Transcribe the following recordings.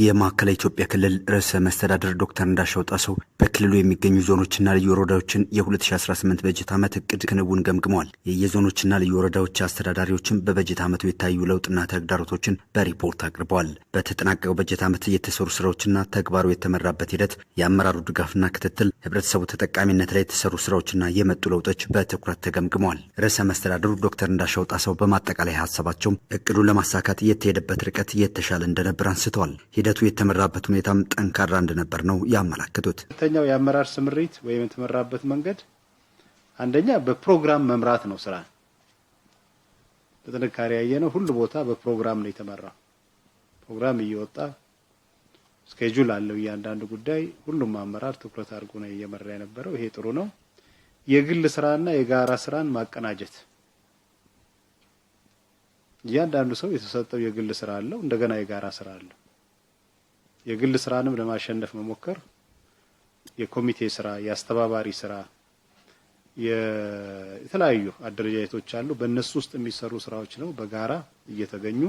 የማዕከላዊ ኢትዮጵያ ክልል ርዕሰ መስተዳድር ዶክተር እንዳሻው ጣሰው በክልሉ የሚገኙ ዞኖችና ልዩ ወረዳዎችን የ2018 በጀት ዓመት እቅድ ክንውን ገምግመዋል። የየዞኖችና ልዩ ወረዳዎች አስተዳዳሪዎችም በበጀት ዓመቱ የታዩ ለውጥና ተግዳሮቶችን በሪፖርት አቅርበዋል። በተጠናቀቀው በጀት ዓመት የተሰሩ ስራዎችና ተግባሩ የተመራበት ሂደት፣ የአመራሩ ድጋፍና ክትትል፣ ህብረተሰቡ ተጠቃሚነት ላይ የተሰሩ ስራዎችና የመጡ ለውጦች በትኩረት ተገምግመዋል። ርዕሰ መስተዳድሩ ዶክተር እንዳሻው ጣሰው በማጠቃላይ ሀሳባቸው እቅዱን ለማሳካት የተሄደበት ርቀት የተሻለ እንደነበር አንስተዋል። ሂደቱ የተመራበት ሁኔታም ጠንካራ እንደነበር ነው ያመላከቱት። ሁለተኛው የአመራር ስምሪት ወይም የተመራበት መንገድ አንደኛ በፕሮግራም መምራት ነው። ስራ በጥንካሬ ያየነው ሁሉ ቦታ በፕሮግራም ነው የተመራው። ፕሮግራም እየወጣ ስኬጁል አለው እያንዳንዱ ጉዳይ ሁሉም አመራር ትኩረት አድርጎ ነው እየመራ የነበረው። ይሄ ጥሩ ነው። የግል ስራና የጋራ ስራን ማቀናጀት፣ እያንዳንዱ ሰው የተሰጠው የግል ስራ አለው፣ እንደገና የጋራ ስራ አለው። የግል ስራንም ለማሸነፍ መሞከር የኮሚቴ ስራ፣ የአስተባባሪ ስራ፣ የተለያዩ አደረጃጀቶች አሉ። በእነሱ ውስጥ የሚሰሩ ስራዎች ነው በጋራ እየተገኙ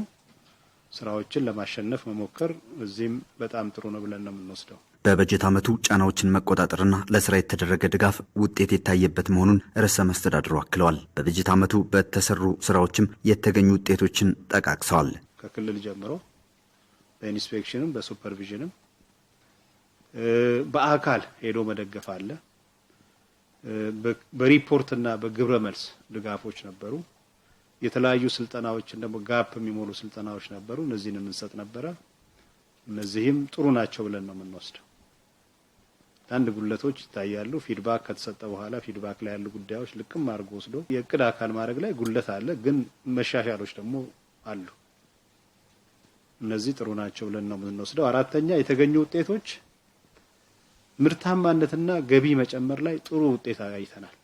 ስራዎችን ለማሸነፍ መሞከር እዚህም በጣም ጥሩ ነው ብለን ነው የምንወስደው። በበጀት ዓመቱ ጫናዎችን መቆጣጠርና ለስራ የተደረገ ድጋፍ ውጤት የታየበት መሆኑን ርዕሰ መስተዳድሩ አክለዋል። በበጀት ዓመቱ በተሰሩ ስራዎችም የተገኙ ውጤቶችን ጠቃቅሰዋል። ከክልል ጀምሮ በኢንስፔክሽንም በሱፐርቪዥንም በአካል ሄዶ መደገፍ አለ። በሪፖርትና በግብረ መልስ ድጋፎች ነበሩ። የተለያዩ ስልጠናዎችን ደግሞ ጋፕ የሚሞሉ ስልጠናዎች ነበሩ። እነዚህንም እንሰጥ ነበረ። እነዚህም ጥሩ ናቸው ብለን ነው የምንወስደው። አንድ ጉድለቶች ይታያሉ። ፊድባክ ከተሰጠ በኋላ ፊድባክ ላይ ያሉ ጉዳዮች ልቅም አድርጎ ወስዶ የእቅድ አካል ማድረግ ላይ ጉድለት አለ፣ ግን መሻሻሎች ደግሞ አሉ። እነዚህ ጥሩ ናቸው ብለን ነው የምንወስደው። አራተኛ የተገኙ ውጤቶች ምርታማነትና ገቢ መጨመር ላይ ጥሩ ውጤት አይተናል።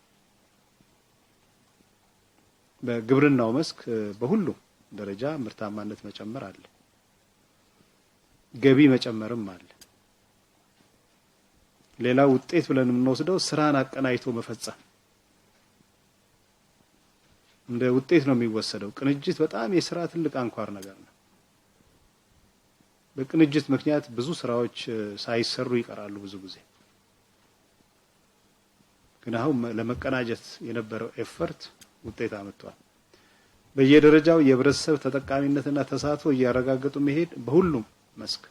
በግብርናው መስክ በሁሉም ደረጃ ምርታማነት መጨመር አለ፣ ገቢ መጨመርም አለ። ሌላው ውጤት ብለን የምንወስደው ስራን አቀናጅቶ መፈጸም እንደ ውጤት ነው የሚወሰደው። ቅንጅት በጣም የስራ ትልቅ አንኳር ነገር ነው። በቅንጅት ምክንያት ብዙ ስራዎች ሳይሰሩ ይቀራሉ ብዙ ጊዜ። ግን አሁን ለመቀናጀት የነበረው ኤፈርት ውጤት አመጣዋል። በየደረጃው የህብረተሰብ ተጠቃሚነትና ተሳትፎ እያረጋገጡ መሄድ በሁሉም መስክ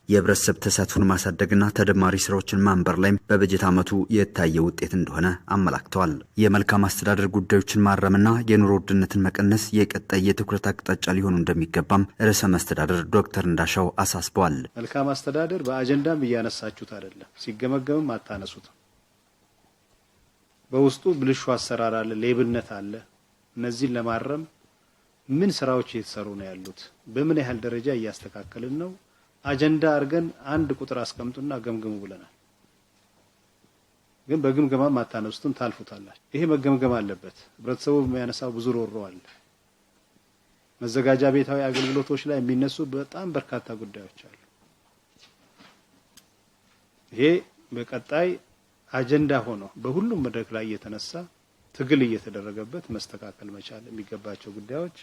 የህብረተሰብ ተሳትፎን ማሳደግና ተደማሪ ስራዎችን ማንበር ላይም በበጀት ዓመቱ የታየ ውጤት እንደሆነ አመላክተዋል። የመልካም አስተዳደር ጉዳዮችን ማረምና የኑሮ ውድነትን መቀነስ የቀጣይ የትኩረት አቅጣጫ ሊሆኑ እንደሚገባም ርዕሰ መስተዳድር ዶክተር እንዳሻው አሳስበዋል። መልካም አስተዳደር በአጀንዳም እያነሳችሁት አይደለም፣ ሲገመገምም አታነሱትም። በውስጡ ብልሹ አሰራር አለ፣ ሌብነት አለ። እነዚህን ለማረም ምን ስራዎች እየተሰሩ ነው ያሉት? በምን ያህል ደረጃ እያስተካከልን ነው? አጀንዳ አድርገን አንድ ቁጥር አስቀምጡና ገምግሙ ብለናል። ግን በግምገማም አታነሱትም፣ ታልፉታላችሁ። ይሄ መገምገም አለበት። ህብረተሰቡ የሚያነሳው ብዙ ሮሮ አለ። መዘጋጃ ቤታዊ አገልግሎቶች ላይ የሚነሱ በጣም በርካታ ጉዳዮች አሉ። ይሄ በቀጣይ አጀንዳ ሆኖ በሁሉም መድረክ ላይ እየተነሳ ትግል እየተደረገበት መስተካከል መቻል የሚገባቸው ጉዳዮች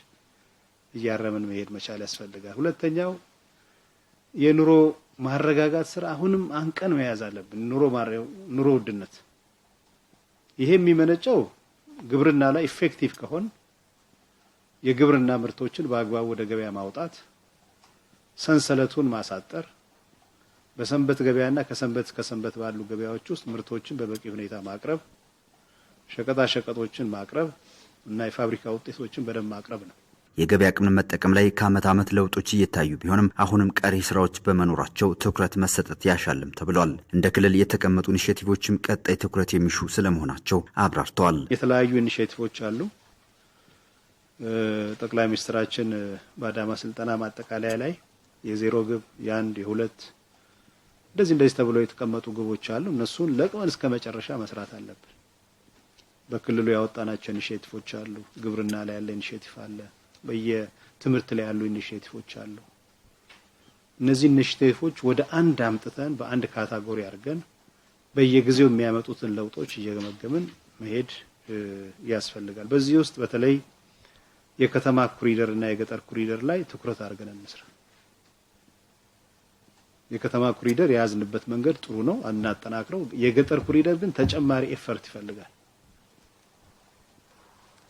እያረምን መሄድ መቻል ያስፈልጋል። ሁለተኛው የኑሮ ማረጋጋት ስራ አሁንም አንቀን መያዝ አለብን። ኑሮ ውድነት ይሄ የሚመነጨው ግብርና ላይ ኢፌክቲቭ ከሆን የግብርና ምርቶችን በአግባቡ ወደ ገበያ ማውጣት፣ ሰንሰለቱን ማሳጠር፣ በሰንበት ገበያና ከሰንበት ባሉ ገበያዎች ውስጥ ምርቶችን በበቂ ሁኔታ ማቅረብ፣ ሸቀጣ ሸቀጦችን ማቅረብ እና የፋብሪካ ውጤቶችን በደንብ ማቅረብ ነው። የገበያ አቅምን መጠቀም ላይ ከዓመት ዓመት ለውጦች እየታዩ ቢሆንም አሁንም ቀሪ ስራዎች በመኖራቸው ትኩረት መሰጠት ያሻልም ተብሏል። እንደ ክልል የተቀመጡ ኢኒሼቲቮችም ቀጣይ ትኩረት የሚሹ ስለመሆናቸው አብራርተዋል። የተለያዩ ኢኒሼቲቮች አሉ። ጠቅላይ ሚኒስትራችን በአዳማ ስልጠና ማጠቃለያ ላይ የዜሮ ግብ፣ የአንድ፣ የሁለት እንደዚህ ተብሎ የተቀመጡ ግቦች አሉ። እነሱን ለቅመን እስከ መጨረሻ መስራት አለብን። በክልሉ ያወጣናቸው ኢኒሼቲቮች አሉ። ግብርና ላይ ያለ ኢኒሼቲቭ አለ። በየትምህርት ላይ ያሉ ኢኒሼቲቮች አሉ። እነዚህ ኢኒሼቲቮች ወደ አንድ አምጥተን በአንድ ካታጎሪ አድርገን በየጊዜው የሚያመጡትን ለውጦች እየገመገምን መሄድ ያስፈልጋል። በዚህ ውስጥ በተለይ የከተማ ኮሪደር እና የገጠር ኮሪደር ላይ ትኩረት አድርገን እንስራ። የከተማ ኮሪደር የያዝንበት መንገድ ጥሩ ነው፣ እናጠናክረው። የገጠር ኮሪደር ግን ተጨማሪ ኤፈርት ይፈልጋል።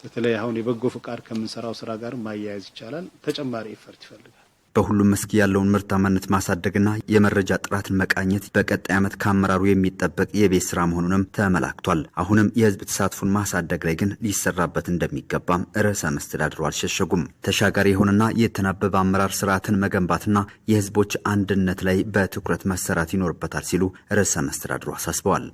በተለይ አሁን የበጎ ፍቃድ ከምንሰራው ስራ ጋር ማያያዝ ይቻላል። ተጨማሪ ኤፈርት ይፈልጋል። በሁሉም መስክ ያለውን ምርታማነት ማሳደግና የመረጃ ጥራትን መቃኘት በቀጣይ ዓመት ከአመራሩ የሚጠበቅ የቤት ስራ መሆኑንም ተመላክቷል። አሁንም የህዝብ ተሳትፎን ማሳደግ ላይ ግን ሊሰራበት እንደሚገባም ርዕሰ መስተዳድሩ አልሸሸጉም። ተሻጋሪ የሆነና የተናበበ አመራር ስርዓትን መገንባትና የህዝቦች አንድነት ላይ በትኩረት መሰራት ይኖርበታል ሲሉ ርዕሰ መስተዳድሩ አሳስበዋል።